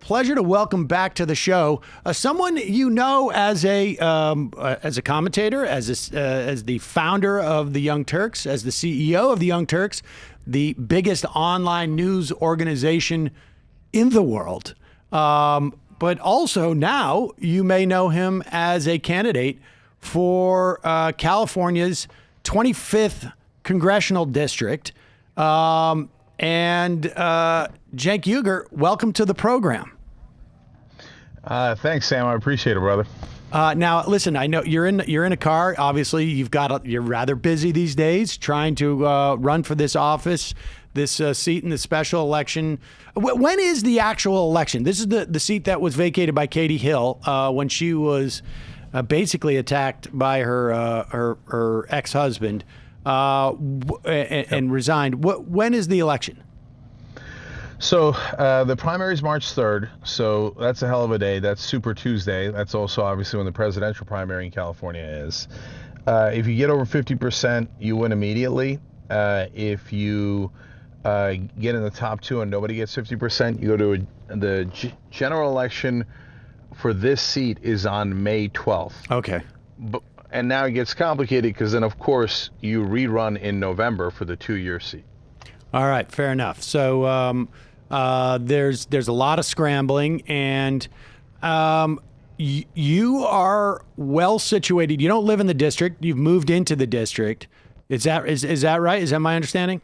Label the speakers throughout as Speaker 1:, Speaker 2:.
Speaker 1: pleasure to welcome back to the show someone you know as a commentator, as the founder of the Young Turks, as the CEO of the Young Turks, the biggest online news organization in the world. But also now you may know him as a candidate for California's 25th congressional district. And Cenk Uygur, welcome to the program.
Speaker 2: Thanks, Sam. I appreciate it, brother.
Speaker 1: Now, listen, I know you're in a car. Obviously, you're rather busy these days trying to run for this office, this seat in the special election. When is the actual election? This is the seat that was vacated by Katie Hill when she was basically attacked by her ex-husband and resigned. When is the election?
Speaker 2: So the primary is March 3rd, so that's a hell of a day. That's Super Tuesday. That's also obviously when the presidential primary in California is. If you get over 50%, you win immediately. If you get in the top two and nobody gets 50%, you go to the general election for this seat is on May 12th.
Speaker 1: Okay.
Speaker 2: And now it gets complicated because then, of course, you rerun in November for the 2-year seat.
Speaker 1: All right, fair enough. So there's a lot of scrambling, and you are well situated. You don't live in the district. You've moved into the district. Is that right? Is that my understanding?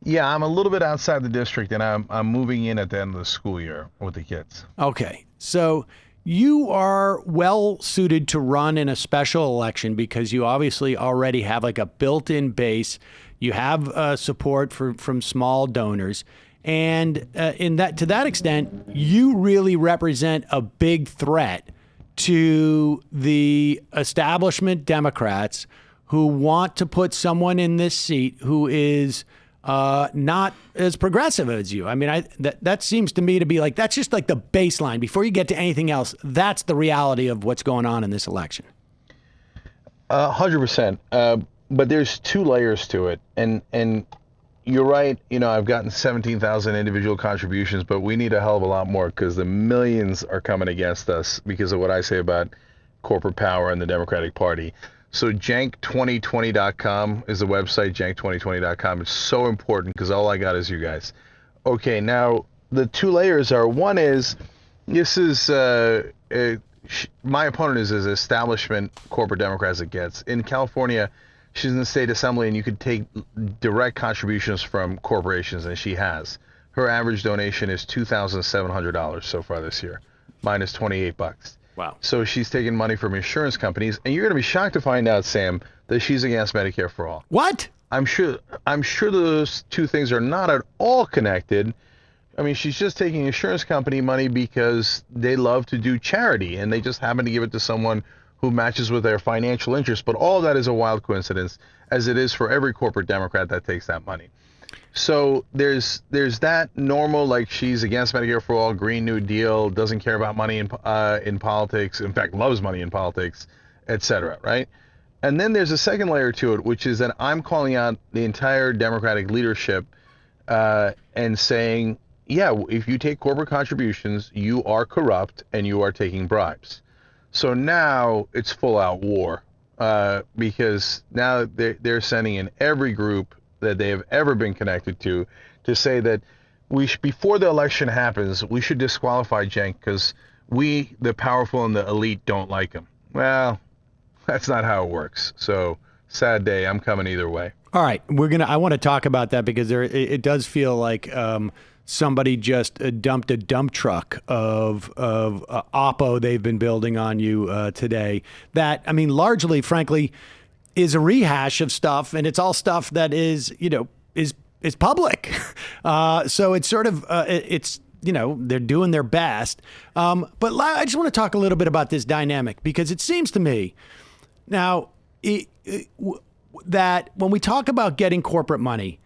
Speaker 2: Yeah, I'm a little bit outside the district, and I'm moving in at the end of the school year with the kids.
Speaker 1: Okay, so you are well suited to run in a special election because you obviously already have like a built-in base. You have support from small donors, and to that extent, you really represent a big threat to the establishment Democrats who want to put someone in this seat who is not as progressive as you. I mean, that seems to me to be like, that's just like the baseline. Before you get to anything else, that's the reality of what's going on in this election.
Speaker 2: 100%. But there's two layers to it. And you're right. You know, I've gotten 17,000 individual contributions, but we need a hell of a lot more because the millions are coming against us because of what I say about corporate power and the Democratic Party. So Cenk2020.com is the website, Cenk2020.com. It's so important because all I got is you guys. Okay, now the two layers are, one is, this is, my opponent is as establishment corporate Democrat as it gets. In California, she's in the state assembly and you could take direct contributions from corporations, and she has. Her average donation is $2,700 so far this year. Mine is $28.
Speaker 1: Wow.
Speaker 2: So she's taking money from insurance companies, and you're going to be shocked to find out, Sam, that she's against Medicare for all.
Speaker 1: What?
Speaker 2: I'm sure those two things are not at all connected. I mean, she's just taking insurance company money because they love to do charity, and they just happen to give it to someone who matches with their financial interest. But all of that is a wild coincidence, as it is for every corporate Democrat that takes that money. So there's that normal, like she's against Medicare for all, Green New Deal, doesn't care about money in politics, in fact, loves money in politics, etc. Right? And then there's a second layer to it, which is that I'm calling out the entire Democratic leadership and saying, yeah, if you take corporate contributions, you are corrupt and you are taking bribes. So now it's full out war because now they're sending in every group that they have ever been connected to say that before the election happens, we should disqualify Cenk because we, the powerful and the elite, don't like him. Well, that's not how it works. So sad day. I'm coming either way.
Speaker 1: All right. I want to talk about that because it does feel like somebody just dumped a dump truck of Oppo they've been building on you today. That, I mean, largely, frankly, is a rehash of stuff, and it's all stuff that is public. So it's sort of they're doing their best. But I just want to talk a little bit about this dynamic because it seems to me now that when we talk about getting corporate money,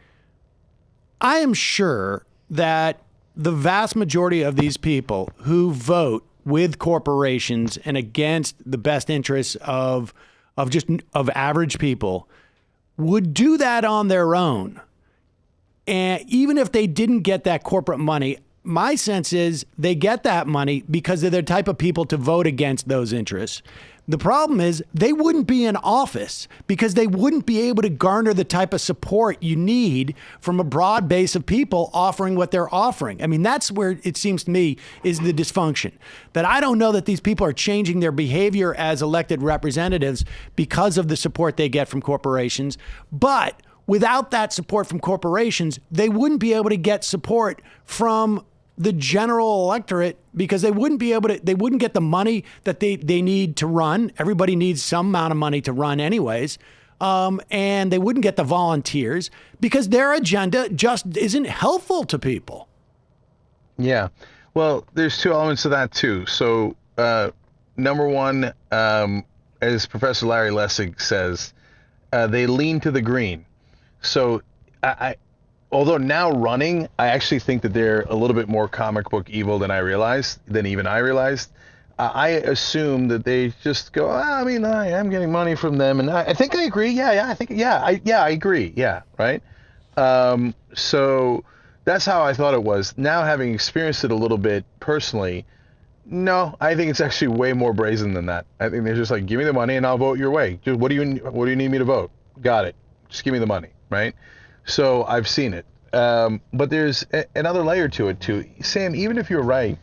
Speaker 1: I am sure that the vast majority of these people who vote with corporations and against the best interests of average people would do that on their own. And even if they didn't get that corporate money, my sense is they get that money because they're the type of people to vote against those interests. The problem is they wouldn't be in office because they wouldn't be able to garner the type of support you need from a broad base of people offering what they're offering. I mean, that's where it seems to me is the dysfunction. That I don't know that these people are changing their behavior as elected representatives because of the support they get from corporations. But without that support from corporations, they wouldn't be able to get support from the general electorate because they wouldn't get the money that they need to run. Everybody needs some amount of money to run anyways. And they wouldn't get the volunteers because their agenda just isn't helpful to people.
Speaker 2: Yeah. Well, there's two elements to that too. So, number one, as Professor Larry Lessig says, they lean to the green. So although now running, I actually think that they're a little bit more comic book evil than even I realized. I assume that they just go, I mean, I am getting money from them, and I think I agree. I agree. Yeah, right. So that's how I thought it was. Now, having experienced it a little bit personally, no, I think it's actually way more brazen than that. I think they're just like, give me the money and I'll vote your way. Just what do you need me to vote? Got it. Just give me the money, right? So I've seen it. But there's another layer to it too. Sam, even if you're right,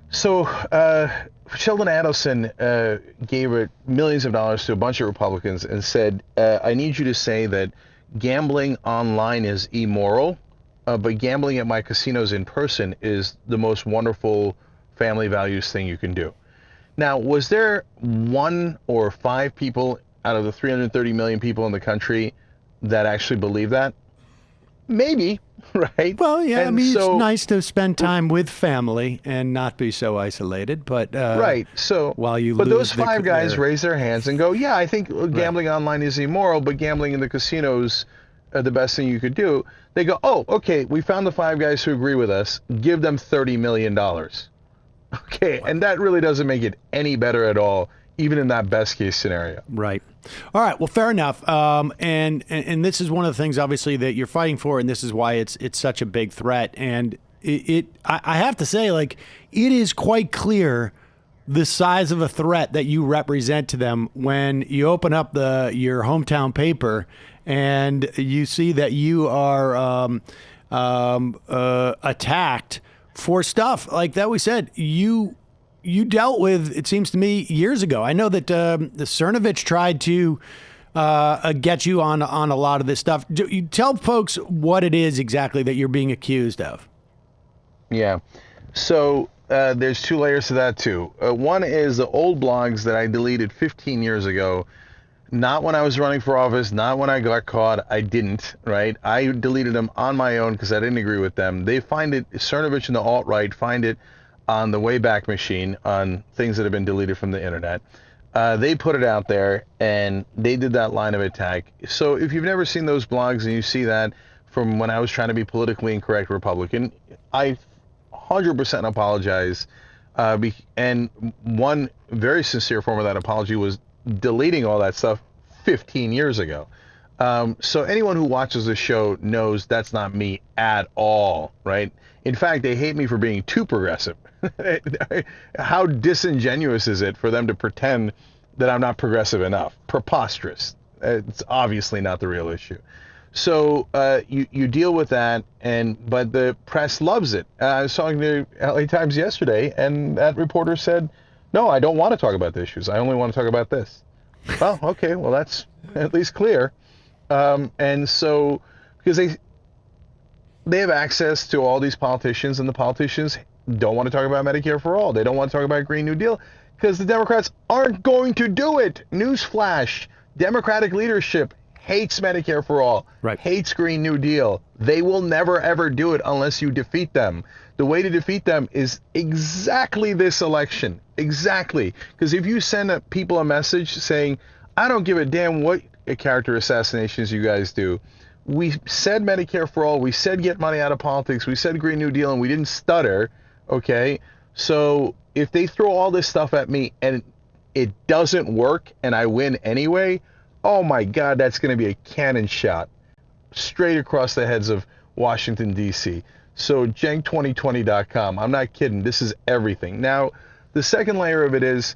Speaker 2: so Sheldon Adelson gave millions of dollars to a bunch of Republicans and said, I need you to say that gambling online is immoral, but gambling at my casinos in person is the most wonderful family values thing you can do. Now, was there 1 or 5 people out of the 330 million people in the country that actually believe that? Maybe, right?
Speaker 1: Well, yeah, I mean, it's nice to spend time with family and not be so isolated, but
Speaker 2: right. So
Speaker 1: while you
Speaker 2: but
Speaker 1: lose
Speaker 2: those 5 guys raise their hands and go, yeah, I think gambling online is immoral, but gambling in the casinos are the best thing you could do. They go, oh, okay, we found the 5 guys who agree with us. Give them $30 million. Okay, and that really doesn't make it any better at all, even in that best case scenario.
Speaker 1: Right. All right. Well, fair enough. And this is one of the things, obviously, that you're fighting for, and this is why it's such a big threat. And I have to say, like, it is quite clear the size of a threat that you represent to them when you open up your hometown paper and you see that you are attacked for stuff like that. We said you dealt with, it seems to me, years ago. I know that the Cernovich tried to get you on a lot of this stuff. You tell folks what it is exactly that you're being accused of.
Speaker 2: Yeah. So there's 2 layers to that too. One is the old blogs that I deleted 15 years ago. Not when I was running for office, not when I got caught. I didn't, right? I deleted them on my own because I didn't agree with them. They find it, Cernovich and the alt-right find it on the Wayback Machine on things that have been deleted from the internet. They put it out there and they did that line of attack. So if you've never seen those blogs and you see that from when I was trying to be politically incorrect Republican, I 100% apologize. And one very sincere form of that apology was deleting all that stuff 15 years ago. So anyone who watches this show knows that's not me at all, right? In fact, they hate me for being too progressive. How disingenuous is it for them to pretend that I'm not progressive enough? Preposterous. It's obviously not the real issue. So you deal with that, but the press loves it. I was talking to LA Times yesterday, and that reporter said, no, I don't want to talk about the issues. I only want to talk about this. Well, okay, well, that's at least clear. And so, because they have access to all these politicians, and the politicians don't want to talk about Medicare for all. They don't want to talk about Green New Deal because the Democrats aren't going to do it. Newsflash, Democratic leadership hates Medicare for all,
Speaker 1: right.
Speaker 2: Hates Green New Deal. They will never, ever do it unless you defeat them. The way to defeat them is exactly this election. Exactly. Because if you send people a message saying, I don't give a damn what character assassinations you guys do. We said Medicare for all. We said get money out of politics. We said Green New Deal, and we didn't stutter. Okay. So if they throw all this stuff at me and it doesn't work and I win anyway, oh my God, that's going to be a cannon shot straight across the heads of Washington, D.C. So Cenk2020.com. I'm not kidding. This is everything. Now, the second layer of it is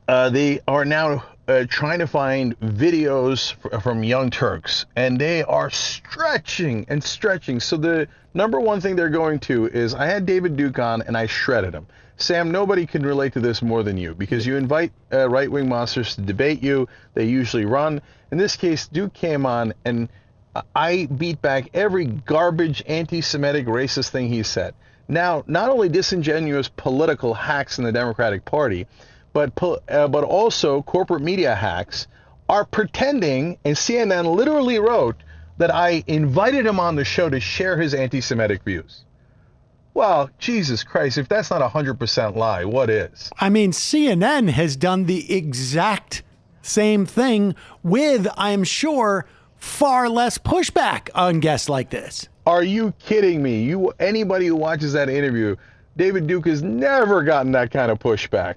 Speaker 2: they are now trying to find videos from Young Turks, and they are stretching and stretching. So the number one thing they're going to is, I had David Duke on and I shredded him. Sam, nobody can relate to this more than you, because you invite right-wing monsters to debate you. They usually run. In this case, Duke came on and I beat back every garbage, anti-Semitic, racist thing he said. Now, not only disingenuous political hacks in the Democratic Party, but also corporate media hacks are pretending, and CNN literally wrote that I invited him on the show to share his anti-Semitic views. Well, Jesus Christ, if that's not 100% lie, what is?
Speaker 1: I mean, CNN has done the exact same thing with, I'm sure, far less pushback on guests like this.
Speaker 2: Are you kidding me? Anybody who watches that interview, David Duke has never gotten that kind of pushback.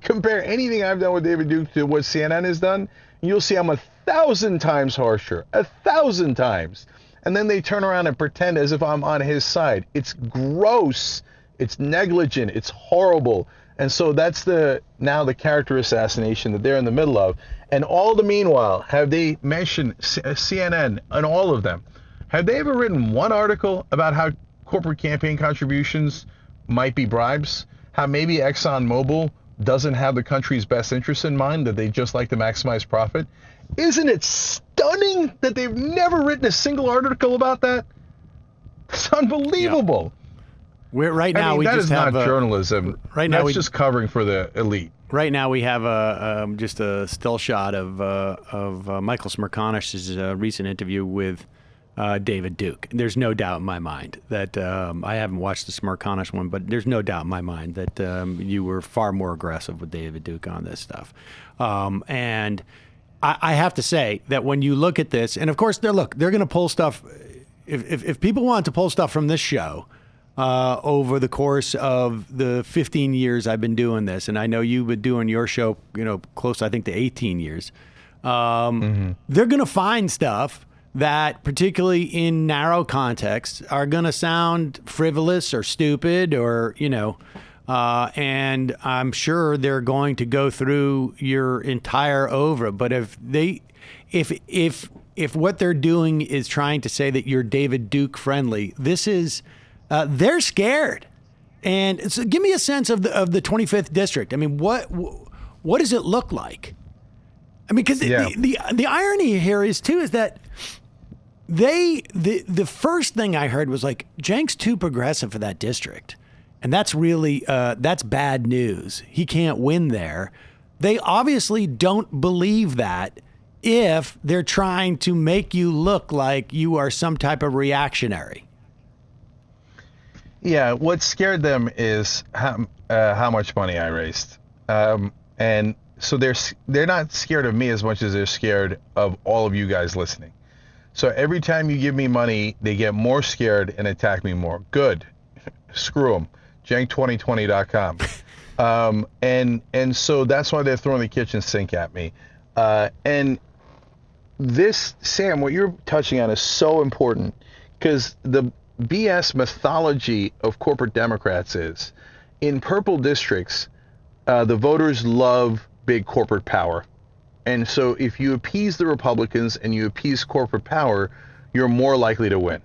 Speaker 2: Compare anything I've done with David Duke to what CNN has done, you'll see I'm 1,000 times harsher, 1,000 times. And then they turn around and pretend as if I'm on his side. It's gross. It's negligent. It's horrible. And so that's now the character assassination that they're in the middle of. And all the meanwhile, have they mentioned CNN and all of them? Have they ever written one article about how corporate campaign contributions might be bribes? How maybe ExxonMobil doesn't have the country's best interests in mind, that they just like to maximize profit? Isn't it stunning that they've never written a single article about that? It's unbelievable.
Speaker 1: Yeah. Right now, we
Speaker 2: that
Speaker 1: just
Speaker 2: is
Speaker 1: have
Speaker 2: not journalism.
Speaker 1: Right now,
Speaker 2: that's just covering for the elite.
Speaker 1: Right now, we have just a still shot of Michael Smerconish's recent interview with David Duke. There's no doubt in my mind that I haven't watched the Smerconish one, but there's no doubt in my mind that you were far more aggressive with David Duke on this stuff. And I have to say that when you look at this, and of course, they're going to pull stuff. If people want to pull stuff from this show over the course of the 15 years I've been doing this, and I know you've been doing your show, close, I think, to 18 years, they're going to find stuff that, particularly in narrow contexts, are going to sound frivolous or stupid or, and I'm sure they're going to go through your entire oeuvre. But if what they're doing is trying to say that you're David Duke friendly, this is, they're scared. And so give me a sense of the 25th district. I mean, what does it look like? I mean, because the irony here is that the first thing I heard was like, Cenk's too progressive for that district. And that's really, that's bad news. He can't win there. They obviously don't believe that if they're trying to make you look like you are some type of reactionary.
Speaker 2: Yeah, what scared them is how much money I raised. And so they're not scared of me as much as they're scared of all of you guys listening. So every time you give me money, they get more scared and attack me more. Good. Screw them. Cenk2020.com. And so that's why they're throwing the kitchen sink at me. And this, Sam, what you're touching on is so important, because the BS mythology of corporate Democrats is, in purple districts, the voters love big corporate power. And so if you appease the Republicans and you appease corporate power, you're more likely to win.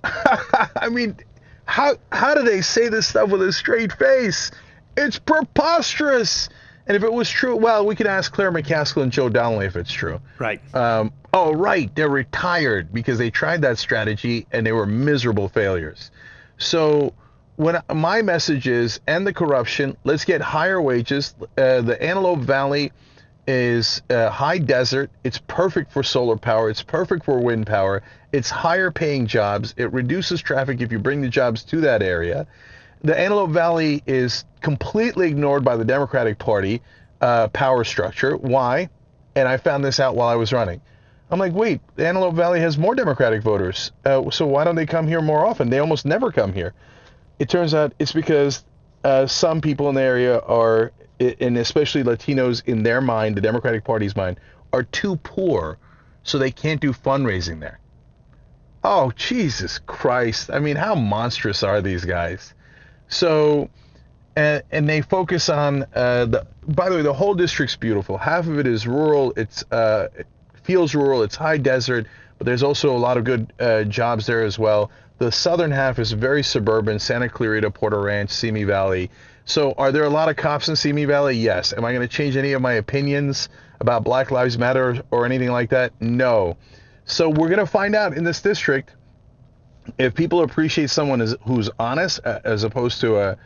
Speaker 2: I mean, how do they say this stuff with a straight face? It's preposterous. And if it was true, well, we could ask Claire McCaskill and Joe Donnelly if it's true.
Speaker 1: Right.
Speaker 2: Right. They're retired because they tried that strategy and they were miserable failures. So when my message is, end the corruption, let's get higher wages. The Antelope Valley is high desert. It's perfect for solar power. It's perfect for wind power. It's higher paying jobs. It reduces traffic if you bring the jobs to that area. The Antelope Valley is completely ignored by the Democratic Party power structure. Why? And I found this out while I was running. I'm like, wait, the Antelope Valley has more Democratic voters. So why don't they come here more often? They almost never come here. It turns out it's because some people in the area are, and especially Latinos in their mind, the Democratic Party's mind, are too poor, so they can't do fundraising there. Oh, Jesus Christ. I mean, how monstrous are these guys? So, and they focus on by the way, the whole district's beautiful. Half of it is rural. It feels rural. It's high desert, but there's also a lot of good jobs there as well. The southern half is very suburban, Santa Clarita, Porter Ranch, Simi Valley. So are there a lot of cops in Simi Valley? Yes. Am I going to change any of my opinions about Black Lives Matter or anything like that? No. So we're going to find out in this district if people appreciate someone who's honest as opposed to a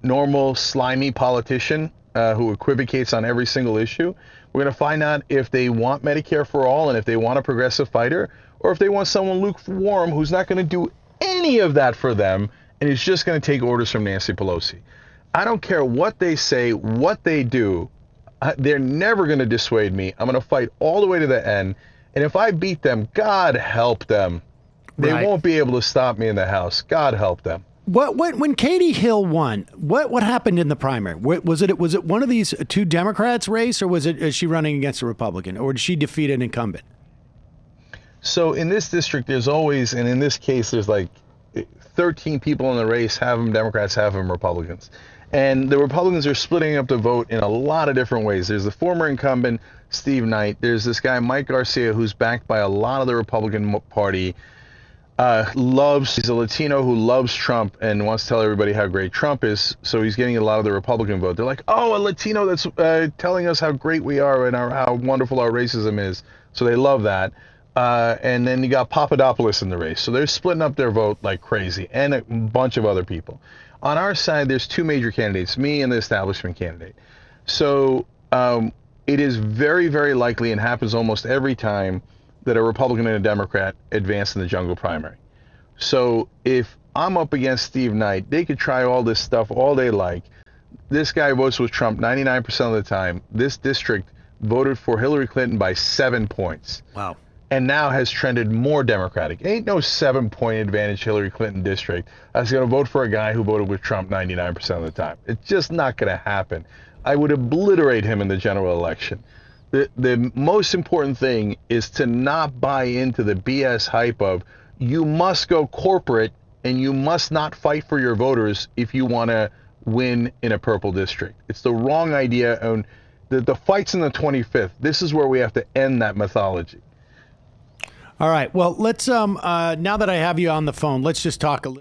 Speaker 2: normal, slimy politician who equivocates on every single issue. We're going to find out if they want Medicare for all and if they want a progressive fighter, or if they want someone lukewarm who's not going to do any of that for them and is just going to take orders from Nancy Pelosi. I don't care what they say, what they do. They're never going to dissuade me. I'm going to fight all the way to the end. And if I beat them, God help them. They
Speaker 1: Right.
Speaker 2: won't be able to stop me in the House. God help them.
Speaker 1: When Katie Hill won, what happened in the primary? Was it one of these two Democrats race, or is she running against a Republican, or did she defeat an incumbent?
Speaker 2: So in this district, there's always, and in this case, there's like 13 people in the race, half of them Democrats, half of them Republicans. And the Republicans are splitting up the vote in a lot of different ways. There's the former incumbent, Steve Knight. There's this guy, Mike Garcia, who's backed by a lot of the Republican Party. He's a Latino who loves Trump and wants to tell everybody how great Trump is. So he's getting a lot of the Republican vote. They're like, oh, a Latino that's telling us how great we are and how wonderful our racism is. So they love that. And then you got Papadopoulos in the race. So they're splitting up their vote like crazy, and a bunch of other people. On our side, there's two major candidates, me and the establishment candidate. So it is very, very likely, and happens almost every time, that a Republican and a Democrat advance in the jungle primary. So if I'm up against Steve Knight, they could try all this stuff all they like. This guy votes with Trump 99% of the time. This district voted for Hillary Clinton by 7 points.
Speaker 1: Wow.
Speaker 2: And now has trended more Democratic. Ain't no 7-point advantage Hillary Clinton district. I was going to vote for a guy who voted with Trump 99% of the time. It's just not going to happen. I would obliterate him in the general election. The most important thing is to not buy into the BS hype of you must go corporate and you must not fight for your voters if you want to win in a purple district. It's the wrong idea. And the fight's in the 25th. This is where we have to end that mythology.
Speaker 1: All right. Well, let's now that I have you on the phone, let's just talk a little.